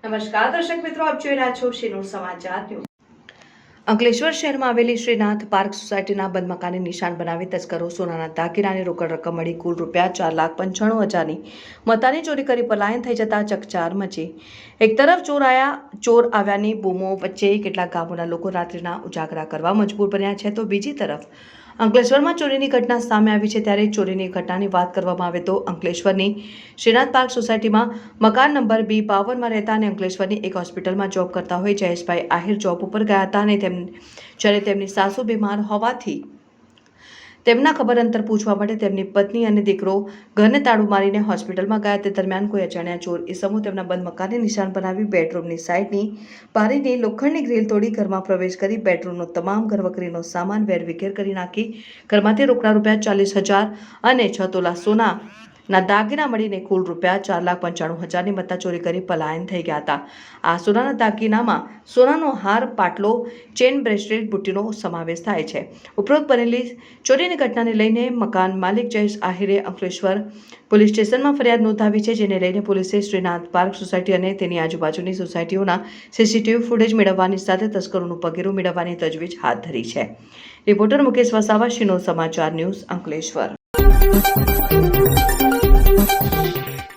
નમસ્કાર દર્શક મિત્રો, આપ જોઈ રહ્યા છો શિનોર સમાચાર ન્યૂઝ। અંકલેશ્વર શહેરમાં આવેલી શ્રીનાથ પાર્ક સોસાયટીના બંધ મકાનને નિશાન બનાવી તસ્કરો સોનાના દાગીનાની રોકડ રકમ મળી કુલ રૂપિયા 4,95,000ની મત્તાની ચોરી કરી પલાયન થઈ જતા ચકચાર મચી। એક તરફ ચોર આવ્યાની બૂમો વચ્ચે કેટલાક ગામોના લોકો રાત્રિના ઉજાગરા કરવા મજબૂર બન્યા છે, તો બીજી તરફ અંકલેશ્વરમાં ચોરીની ઘટના સામે આવી છે। ત્યારે ચોરીની ઘટનાની વાત કરવામાં આવે તો અંકલેશ્વરની શ્રીનાથ પાર્ક સોસાયટીમાં મકાન નંબર B52માં રહેતા અને અંકલેશ્વરની એક હોસ્પિટલમાં જોબ કરતા હોય જયેશભાઈ આહિર જોબ ઉપર ગયા હતા અને જ્યારે તેમની સાસુ બીમાર હોવાથી તેમના ખબર અંતર પૂછવા માટે તેમની પત્ની અને દીકરો ઘરને તાળું મારીને હોસ્પિટલમાં ગયા। તે દરમિયાન કોઈ અજાણ્યા ચોર ઈસમો તેમના બંધ મકાનને નિશાન બનાવી બેડરૂમની સાઈડની બારીની લોખંડની ગ્રીલ તોડી ઘરમાં પ્રવેશ કરી બેડરૂમનો તમામ ઘરવકરીનો સામાન વેરવિખેર કરી નાખી ઘરમાંથી રોકડા રૂપિયા 40,000 અને 6 તોલા સોનાના દાગીના મળીને કુલ રૂપિયા 4,95,000ની મત્તા ચોરી કરી પલાયન થઈ ગયા હતા। આ સોનાના દાગીનામાં સોનાનો હાર, પાટલો, ચેન, બ્રેસલેટ, બુટ્ટીનો સમાવેશ થાય છે। ઉપરોક્ત બનેલી ચોરીની ઘટનાને લઈને મકાન માલિક જયેશ આહિરે અંકલેશ્વર પોલીસ સ્ટેશનમાં ફરિયાદ નોંધાવી છે, જેને લઈને પોલીસે શ્રીનાથ પાર્ક સોસાયટી અને તેની આજુબાજુની સોસાયટીઓના સીસીટીવી ફૂટેજ મેળવવાની સાથે તસ્કરોનું પગેરું મેળવવાની તજવીજ હાથ ધરી છે। રિપોર્ટર મુકેશ વસાવા, શિનોર સમાચાર ન્યૂઝ, અંકલેશ્વર।